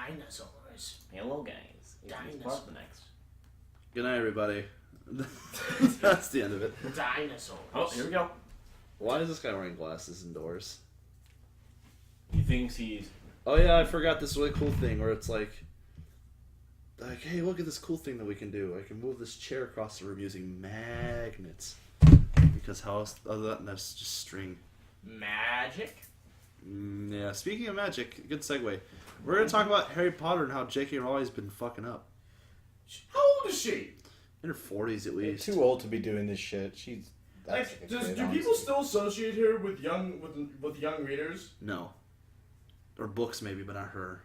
Dinosaurs. Hello, guys. Dinosaurs. The next. Good night, everybody. That's the end of it. Dinosaurs. Oh, here we go. Why is this guy wearing glasses indoors? He thinks he's... Oh yeah, I forgot this really cool thing where it's like, hey, look at this cool thing that we can do. I can move this chair across the room using magnets. Because how else, other than that's just string. Magic. Yeah, speaking of magic, good segue. We're going to talk about Harry Potter and how J.K. Rowling's been fucking up. How old is she? In her 40s at You're least. too old to be doing this shit. She's... Like, do people still associate her with young readers? No. Or books maybe, but not her.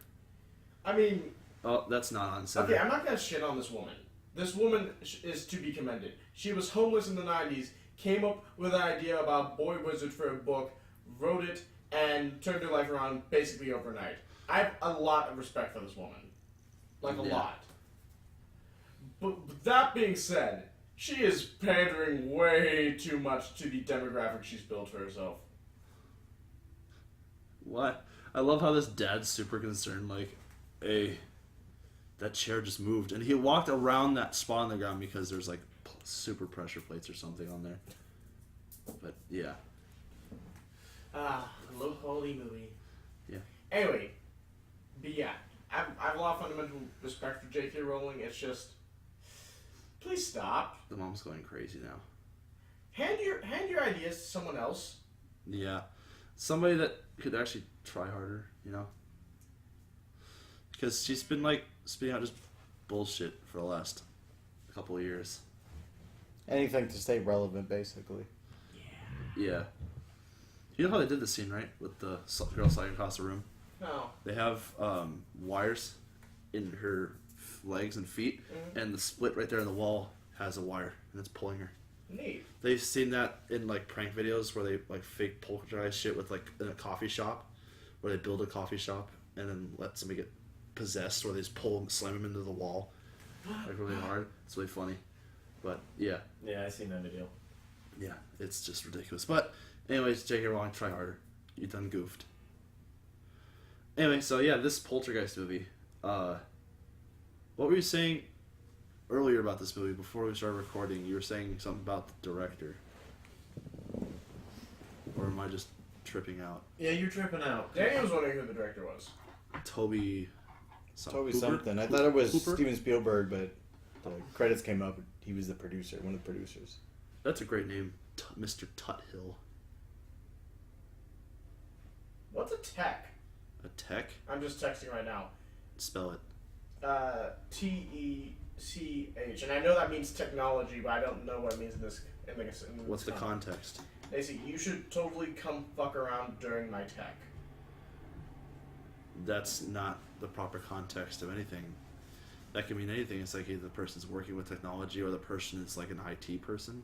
I mean... Oh, that's not on center. Okay, I'm not gonna shit on this woman. This woman is to be commended. She was homeless in the 90s, came up with an idea about Boy Wizard for a book, wrote it, and turned her life around basically overnight. I have a lot of respect for this woman. Like, a lot. But that being said, she is pandering way too much to the demographic she's built for herself. What? I love how this dad's super concerned, like, hey, that chair just moved. And he walked around that spot on the ground because there's, like, super pressure plates or something on there. But, yeah. Low quality movie. Yeah. Anyway, but yeah, I have a lot of fundamental respect for J.K. Rowling. It's just, please stop. The mom's going crazy now. Hand your ideas to someone else. Yeah. Somebody that could actually try harder, you know? Because she's been, like, spitting out just bullshit for the last couple of years. Anything to stay relevant, basically. Yeah. You know how they did the scene, right? With the girl sliding across the room? No. They have wires in her legs and feet, and the split right there in the wall has a wire, and it's pulling her. Neat. They've seen that in, like, prank videos where they, like, fake poltergeist shit with, like, in a coffee shop, where they build a coffee shop and then let somebody get possessed, or they just pull them, slam them into the wall, like, really hard. It's really funny. But, yeah. Yeah, I seen that video. Yeah, it's just ridiculous. But, anyways, J.K. Rowling, try harder. You done goofed. Anyway, so yeah, this Poltergeist movie. What were you saying earlier about this movie before we started recording? You were saying something about the director. Or am I just tripping out? Yeah, you're tripping out. Danny was wondering who the director was. Toby Toby Hooper? something. I thought it was Hooper? Steven Spielberg, but the credits came up. He was the producer, one of the producers. That's a great name. Mr. Tuthill. What's a tech? A tech? I'm just texting right now. Spell it. T-E-C-H. And I know that means technology, but I don't know what it means in this. What's the context? They say, you should totally come fuck around during my tech. That's not the proper context of anything. That can mean anything. It's like either the person's working with technology or the person is like an IT person.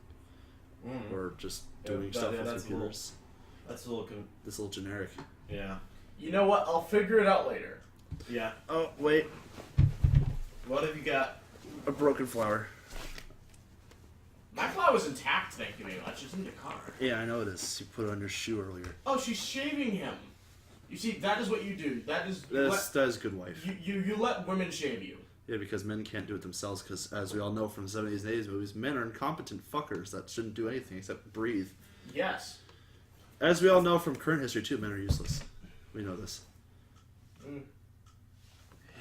Or just doing stuff with computers. That's a little... This little generic. Yeah. You know what? I'll figure it out later. Yeah. Oh, wait. What have you got? A broken flower. My fly was intact, thank you very much. It's in the car. Yeah, I know it is. You put it on your shoe earlier. Oh, she's shaving him. You see, that is what you do. That is That is good wife. You let women shave you. Yeah, because men can't do it themselves, because as we all know from 70s and 80s movies, men are incompetent fuckers that shouldn't do anything except breathe. Yes. As we all know from current history, too, men are useless. We know this.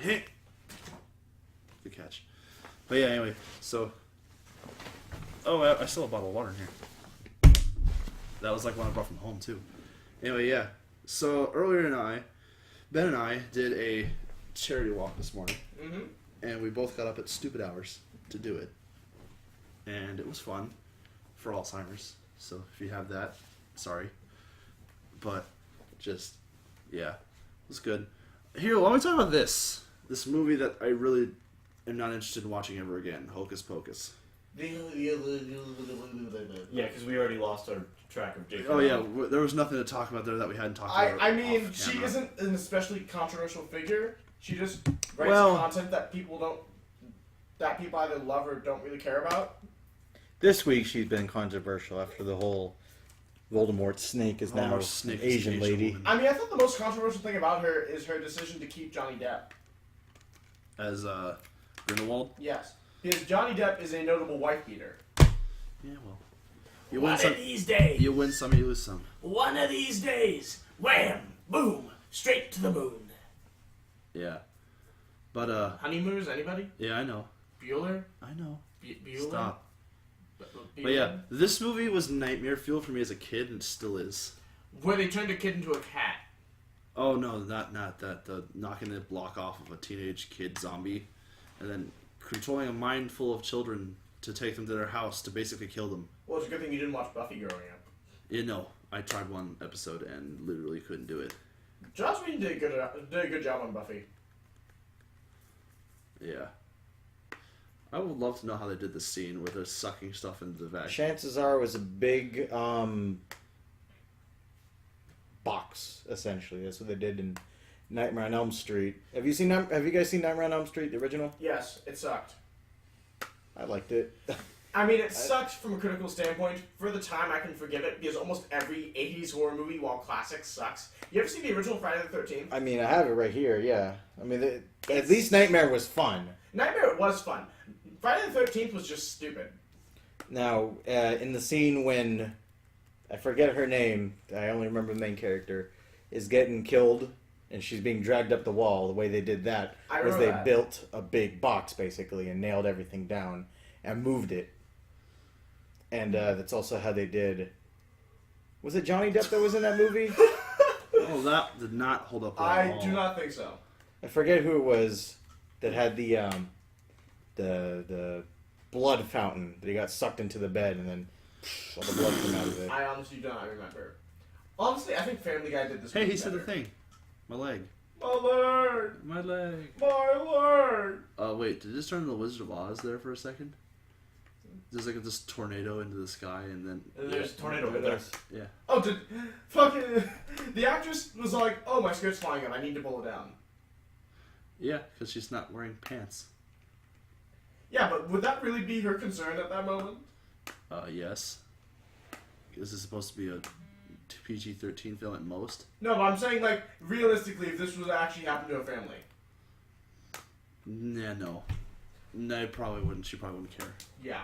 Good catch. But yeah, anyway, so... Oh, I still have a bottle of water in here. That was like one I brought from home, too. Anyway, yeah. So, earlier Ben and I did a charity walk this morning. And we both got up at stupid hours to do it. And it was fun for Alzheimer's. So, if you have that, sorry. But, just, yeah, it was good. Here, why don't we talk about this? This movie that I really am not interested in watching ever again, Hocus Pocus. Yeah, because we already lost our track of Jake. Oh yeah, there was nothing to talk about there that we hadn't talked about. I mean, off she camera. isn't an especially controversial figure. She just writes content that people either love or don't really care about. This week she's been controversial after the whole Voldemort snake is now Snake an Asian lady. woman. I mean, I thought the most controversial thing about her is her decision to keep Johnny Depp. as Grindelwald. Yes. Because Johnny Depp is a notable wife beater. Yeah, well, you win One some. of these days. You win some, you lose some. One of these days. Wham! Boom! Straight to the moon. Yeah, but Honeymooners, anybody? yeah, I know, Bueller? I know. Bueller? Stop. Bueller? But yeah, this movie was nightmare fuel for me as a kid, and still is. Where they turned a kid into a cat. Oh no, not that. The knocking the block off of a teenage kid zombie, and then controlling a mind full of children to take them to their house to basically kill them. Well, it's a good thing you didn't watch Buffy growing up. You know, I tried one episode and literally couldn't do it. Joss Whedon did a good job on Buffy. Yeah. I would love to know how they did the scene where they're sucking stuff into the vacuum. Chances are it was a big box, essentially. That's what they did in Nightmare on Elm Street. Have you guys seen Nightmare on Elm Street, the original? Yes, it sucked. I liked it. I mean, it sucked from a critical standpoint. For the time, I can forgive it because almost every 80s horror movie, while classic, sucks. You ever see the original Friday the 13th? I mean, I have it right here, yeah. I mean, at least Nightmare was fun. Nightmare was fun. Friday the 13th was just stupid. Now, in the scene when, I forget her name, I only remember the main character, is getting killed and she's being dragged up the wall, the way they did that I was remember they that. built a big box, basically, and nailed everything down and moved it. And that's also how they did... Was it Johnny Depp that was in that movie? Oh, that did not hold up well at I all. do not think so. I forget who it was that had the blood fountain that he got sucked into the bed and then all the blood came out of it. I honestly do not remember. Honestly, I think Family Guy did this Hey, movie he said the better. thing. My leg. My leg! My leg. My leg! Wait, did it just turn into the Wizard of Oz there for a second? There's like this tornado into the sky and then... There's a tornado Look in at there. this. Yeah. Oh, fucking... The actress was like, oh, my skirt's flying up. I need to pull it down. Yeah, because she's not wearing pants. Yeah, but would that really be her concern at that moment? Yes. This is supposed to be a PG-13 film at most. No, but I'm saying, like, realistically, if this was actually happened to a family. Nah, no. No, I probably wouldn't. She probably wouldn't care. Yeah.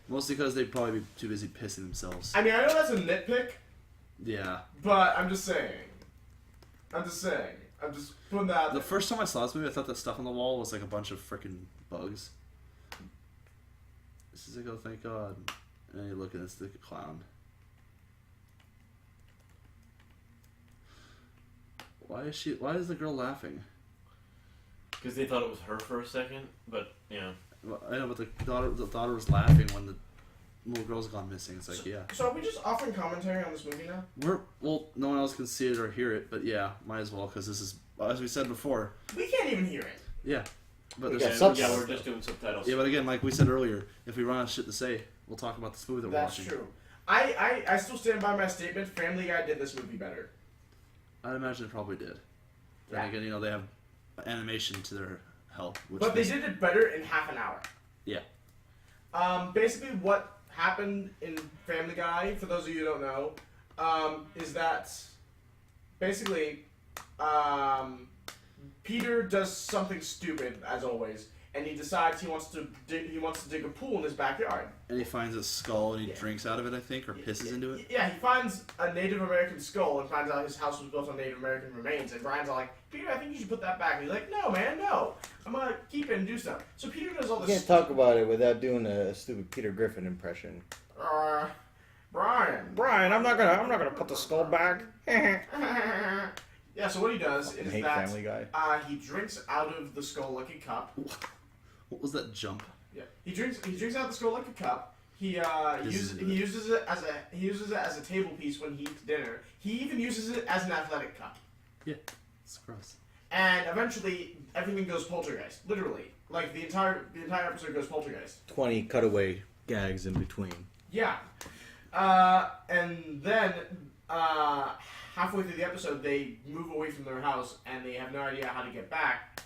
Mostly because they'd probably be too busy pissing themselves. I mean, I know that's a nitpick, Yeah. but I'm just saying. I'm just putting that out The there. first time I saw this movie, I thought that stuff on the wall was like a bunch of freaking bugs. This is like, oh, thank God. And you look and it's the clown. Why is the girl laughing? Because they thought it was her for a second, but yeah. Well, I know, but the daughter was laughing when the little girl's gone missing. It's like, yeah. So are we just offering commentary on this movie now? Well, no one else can see it or hear it, but yeah, might as well, because this is, as we said before, We can't even hear it. yeah. But We there's got Yeah, subtitles. we're just doing subtitles. Yeah, but again, like we said earlier, if we run out of shit to say, we'll talk about this movie that we're That's watching. true. I still stand by my statement. Family Guy did this movie better. I'd imagine it probably did. Then Yeah. again, you know, they have animation to their help. Which But they is- did it better in half an hour. Yeah. Basically, what happened in Family Guy, for those of you who don't know, is that basically Peter does something stupid, as always, and he decides he wants to dig a pool in his backyard. And he finds a skull and he Yeah. drinks out of it, I think, or pisses into it. Yeah, he finds a Native American skull and finds out his house was built on Native American remains. And Brian's all like, Peter, I think you should put that back. And he's like, no, man, no. I'm going to keep it and do stuff. So Peter does all You this can't talk about it without doing a stupid Peter Griffin impression. Brian. Brian, I'm not gonna put the skull back. Yeah, so what he does I is hate that Family Guy. he drinks out of the skull like a cup. What was that jump? Yeah, he drinks out of the skull like a cup. He This uses it as a table piece when he eats dinner. He even uses it as an athletic cup. Yeah, it's gross. And eventually, everything goes poltergeist. Literally, like the entire episode goes poltergeist. 20 cutaway gags in between. Yeah, and then halfway through the episode, they move away from their house and they have no idea how to get back.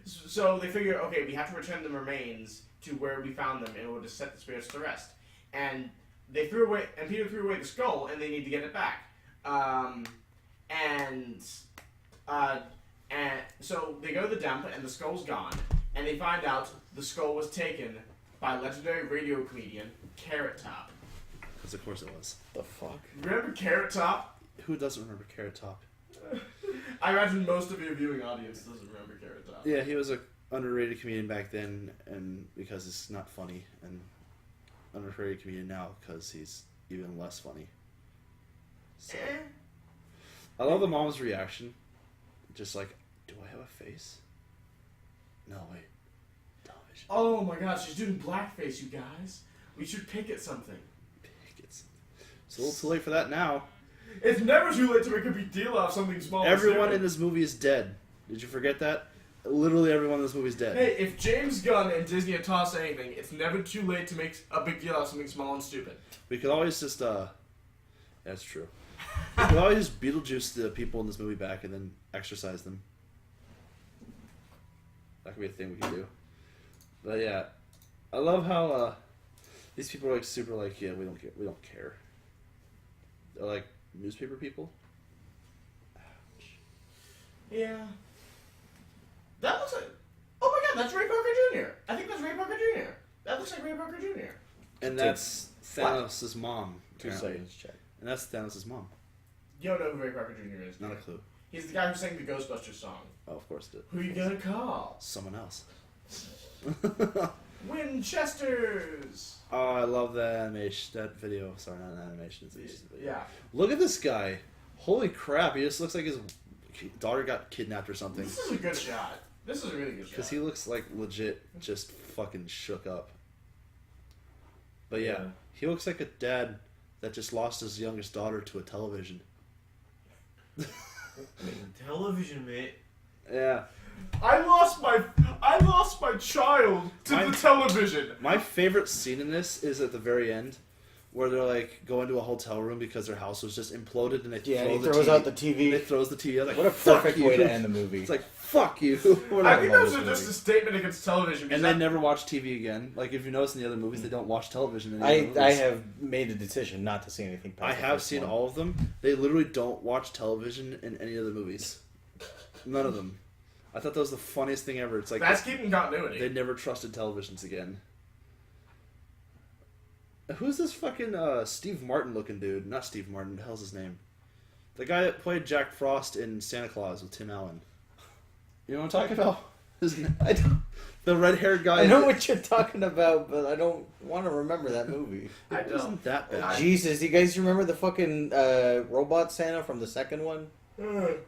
So they figure, okay, we have to return the remains to where we found them in order to set the spirits to rest. And Peter threw away the skull, and they need to get it back. And so they go to the dump, and the skull's gone. And they find out the skull was taken by legendary radio comedian Carrot Top. Because of course it was. The fuck? Remember Carrot Top? Who doesn't remember Carrot Top? I imagine most of your viewing audience doesn't remember Carrot Top. Yeah, he was a underrated comedian back then, and because it's not funny, and underrated comedian now because he's even less funny. So, I love the mom's reaction. Just like, do I have a face? No, wait. Television. Oh my god, she's doing blackface, you guys. We should pick at something. It's a little too late for that now. It's never too late to make a big deal out of something small. Everyone in this movie is dead. Did you forget that? Literally everyone in this movie is dead. Hey, if James Gunn and Disney have taught us anything, it's never too late to make a big deal out of something small and stupid. We could always just, that's true. We could always just Beetlejuice the people in this movie back and then exorcise them. That could be a thing we could do. But yeah, I love how, these people are like super like, yeah, we don't care. They're like newspaper people. Ouch. Yeah. That looks like... Oh my god, that's Ray Parker Jr. I think that's Ray Parker Jr. That looks like Ray Parker Jr. And that's Thanos' mom. 2 apparently. seconds, check. And that's Thanos' mom. You don't know who Ray Parker Jr. is. Not a clue. He's the guy who sang the Ghostbusters song. Oh, of course it did. Who you gonna call? Someone else. Winchesters! Oh, I love that animation. That video. Sorry, not an animation. It's just a video. Yeah. Look at this guy. Holy crap. He just looks like his daughter got kidnapped or something. This is a good shot. This is a really good shot. Because he looks like legit just fucking shook up. But yeah, he looks like a dad that just lost his youngest daughter to a television. Television, mate. Yeah. I lost my child to the television. My favorite scene in this is at the very end, where they're like going to a hotel room because their house was just imploded, and they he throw throws the TV. out the TV. They throws the TV. I was like, What a fuck perfect you. way to end the movie. It's like, fuck you. I think those this are just movie. a statement against television. And they never watch TV again. Like, if you notice in the other movies, they don't watch television in the other I movies. have made a decision not to see anything past I the have first seen one. all of them. They literally don't watch television in any of the movies. None of them. I thought that was the funniest thing ever. It's like That's keeping continuity. they never trusted televisions again. Who's this fucking Steve Martin looking dude? Not Steve Martin. What the hell's his name? The guy that played Jack Frost in Santa Claus with Tim Allen. You know what I'm talking about? His name, the red-haired guy. I know what you're talking about, but I don't want to remember that movie. It wasn't that bad. Jesus, you guys remember the fucking robot Santa from the second one?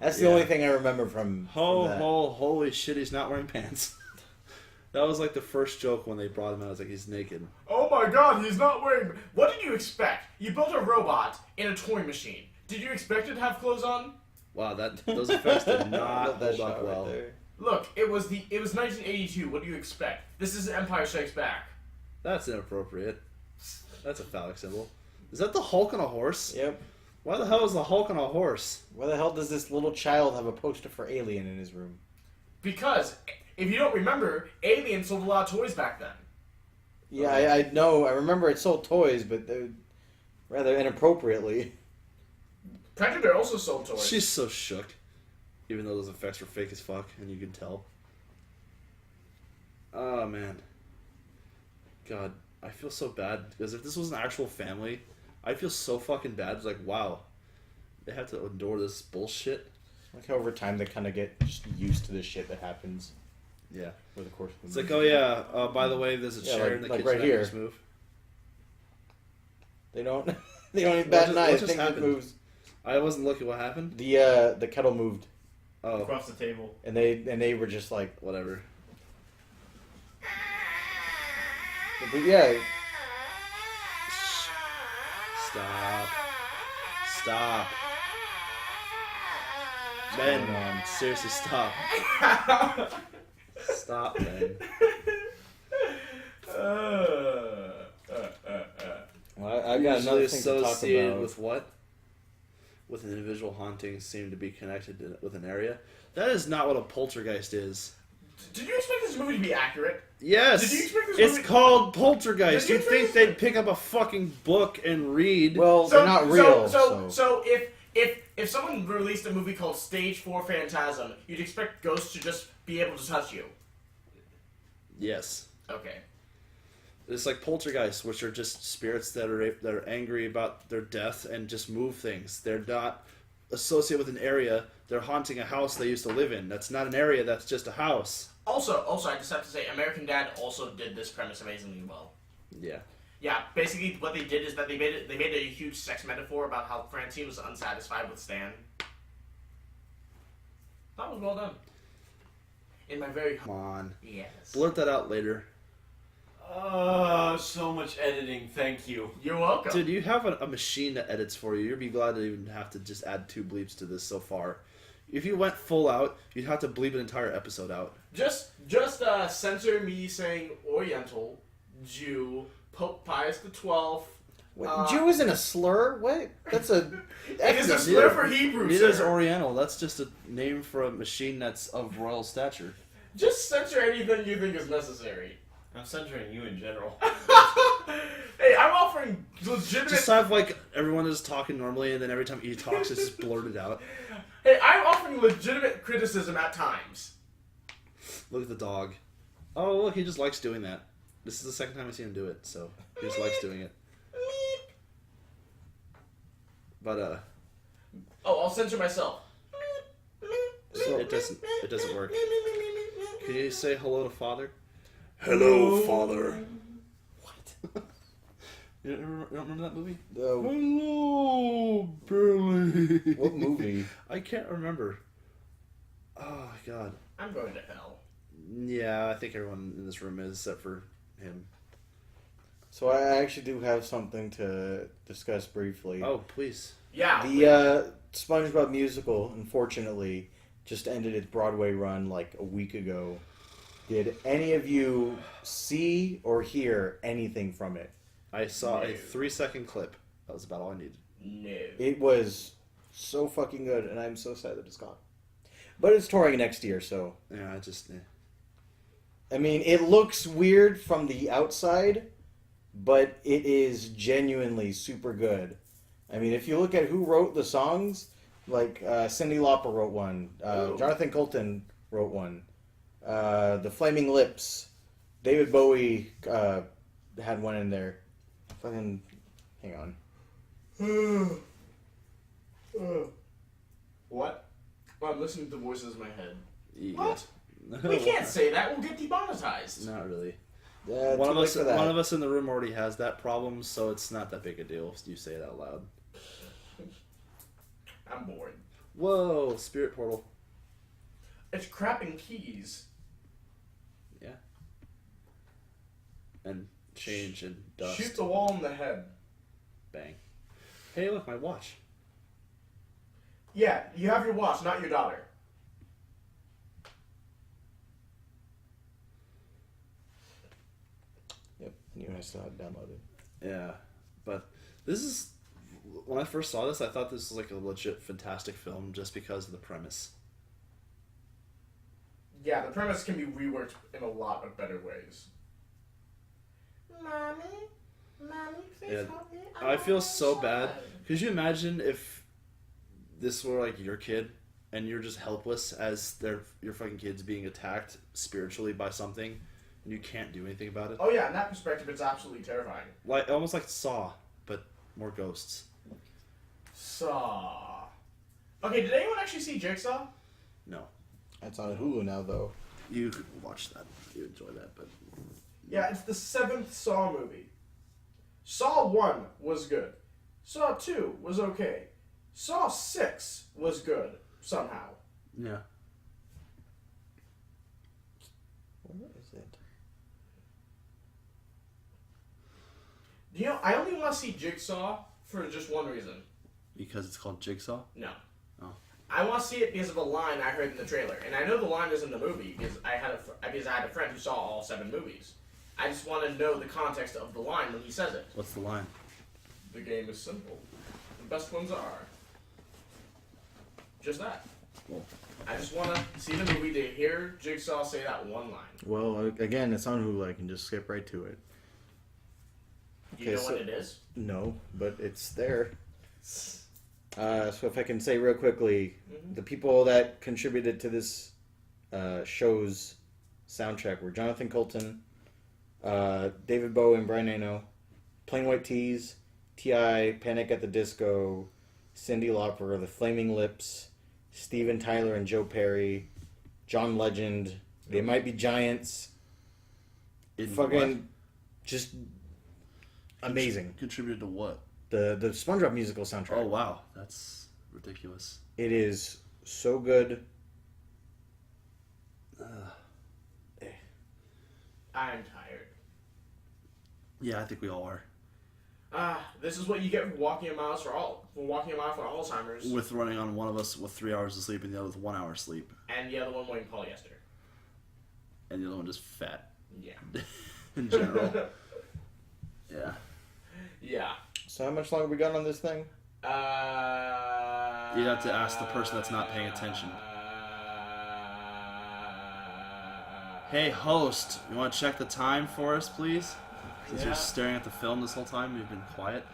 That's the Yeah. only thing I remember from that. Holy shit, he's not wearing pants. That was like the first joke when they brought him out. I was like, he's naked. Oh my god, he's not wearing... What did you expect? You built a robot in a toy machine. Did you expect it to have clothes on? Wow, those effects did I not love that hold shot up well. right there. Look, it was 1982. What do you expect? This is Empire Strikes Back. That's inappropriate. That's a phallic symbol. Is that the Hulk on a horse? Yep. Why the hell is the Hulk on a horse? Why the hell does this little child have a poster for Alien in his room? Because, if you don't remember, Alien sold a lot of toys back then. Yeah, I know. I remember it sold toys, but they rather inappropriately. Predator also sold toys. She's so shook. Even though those effects were fake as fuck, and you can tell. Oh, man. God, I feel so bad. Because if this was an actual family, I feel so fucking bad. It's like, wow. They have to endure this bullshit. Like how over time they kind of get just used to the shit that happens Yeah. over the course of the It's movie. like, oh yeah, by the way, there's a Yeah, chair like- in the like kitchen right that here. just move. They don't they don't even bat an eye. what just Thing that happened? moves. I wasn't looking what happened. The kettle moved, Oh, Across the table. and they were just like, whatever. but yeah, Stop. Stop. Ben, seriously, stop. Stop, Ben. well, I got Usually another thing to talk associated about. with what? With an individual haunting seem to be connected with an area. That is not what a poltergeist is. Did you expect this movie to be accurate? Yes, Did you expect this it's movie- called Poltergeist. Did you You'd think expect- they'd pick up a fucking book and read. Well, they're not real. So if if someone released a movie called Stage 4 Phantasm, you'd expect ghosts to just be able to touch you. Yes. Okay. It's like poltergeists, which are just spirits that are angry about their death and just move things. They're not associated with an area. They're haunting a house they used to live in. That's not an area. That's just a house. Also, I just have to say, American Dad also did this premise amazingly well. Yeah. Yeah, basically what they did is that they made a huge sex metaphor about how Francine was unsatisfied with Stan. That was well done. In my very Come on. yes. Blurt that out later. So much editing. Thank you. You're welcome. Dude, you have a machine that edits for you. You'd be glad to even have to just add 2 bleeps to this so far. If you went full out, you'd have to bleep an entire episode out. Just censor me saying Oriental, Jew, Pope Pius XII. Jew isn't a slur. What? That's a. It is a slur for Hebrew. It is sir. Oriental. That's just a name for a machine that's of royal stature. Just censor anything you think is necessary. I'm censoring you in general. Hey, I'm offering legitimate. Just have like everyone is talking normally, and then every time he talks, it's just blurted out. Hey, I'm offering legitimate criticism at times. Look at the dog. Oh, look, he just likes doing that. This is the second time I've seen him do it, so he just likes doing it. But Oh, I'll censor myself. it doesn't work. Can you say hello to Father? Hello, Father. What? You don't remember that movie? Hello, Billy. What movie? I can't remember. Oh God. I'm going to hell. Yeah, I think everyone in this room is, except for him. So I actually do have something to discuss briefly. Oh, please. Yeah. The SpongeBob musical, unfortunately, just ended its Broadway run like a week ago. Did any of you see or hear anything from it? I saw a No. 3-second clip. That was about all I needed. No. It was so fucking good, and I'm so sad that it's gone. But it's touring next year, so... Yeah, I just... I mean, it looks weird from the outside, but it is genuinely super good. I mean, if you look at who wrote the songs, like Cyndi Lauper wrote one, Jonathan Coulton wrote one, The Flaming Lips, David Bowie had one in there. Fucking, hang on. What? Well, I'm listening to voices in my head. Yeah. What? We can't say that. We'll get demonetized. Not really. One One of us in the room already has that problem, so it's not that big a deal if you say it out loud. I'm bored. Whoa, spirit portal. It's crapping keys. Yeah. And change and dust. Shoot the wall in the head. Bang. Hey, look, my watch. Yeah, you have your watch, not your daughter. Yep, you I still have it downloaded. Yeah, but this is... When I first saw this, I thought this was like a legit fantastic film just because of the premise. Yeah, the premise can be reworked in a lot of better ways. Mommy, please Yeah, help me. I feel so bad. Could you imagine if this were like your kid and you're just helpless as your fucking kid's being attacked spiritually by something and you can't do anything about it? Oh yeah, in that perspective, it's absolutely terrifying. Like almost like Saw, but more ghosts. Saw. Okay, did anyone actually see Jigsaw? No. That's on Hulu now, though. You could watch that. You enjoy that, but... Yeah, it's the 7th Saw movie. Saw 1 was good. Saw 2 was okay. Saw 6 was good, somehow. Yeah. Where is it? You know, I only want to see Jigsaw for just one reason. Because it's called Jigsaw? No. Oh. I want to see it because of a line I heard in the trailer, and I know the line is in the movie because I had a friend who saw all 7 movies. I just want to know the context of the line when he says it. What's the line? The game is simple. The best ones are. Just that. Well, I just want to see the movie to hear Jigsaw say that one line. Well, again, it's on Hulu. I can just skip right to it. Do you know what it is? No, but it's there. So if I can say real quickly, the people that contributed to this show's soundtrack were Jonathan Colton, David Bowie and Brian Eno, Plain White T's, T.I., Panic at the Disco, Cyndi Lauper, The Flaming Lips, Steven Tyler and Joe Perry, John Legend, They Might Be Giants. Just amazing. Contributed to what? The SpongeBob musical soundtrack. Oh wow, that's ridiculous. It is so good. I'm tired. Yeah, I think we all are. This is what you get for walking a mile for Alzheimer's. With running on one of us with 3 hours of sleep and the other with 1 hour sleep. And the other one wearing polyester. And the other one just fat. Yeah. In general. Yeah. Yeah. So how much longer we got on this thing? You'd have to ask the person that's not paying attention. Hey, host, you want to check the time for us, please? Since you're staring at the film this whole time, you've been quiet.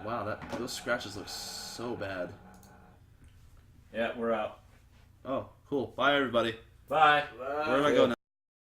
Wow, those scratches look so bad. Yeah, we're out. Oh, cool. Bye, everybody. Bye. Where do I go now?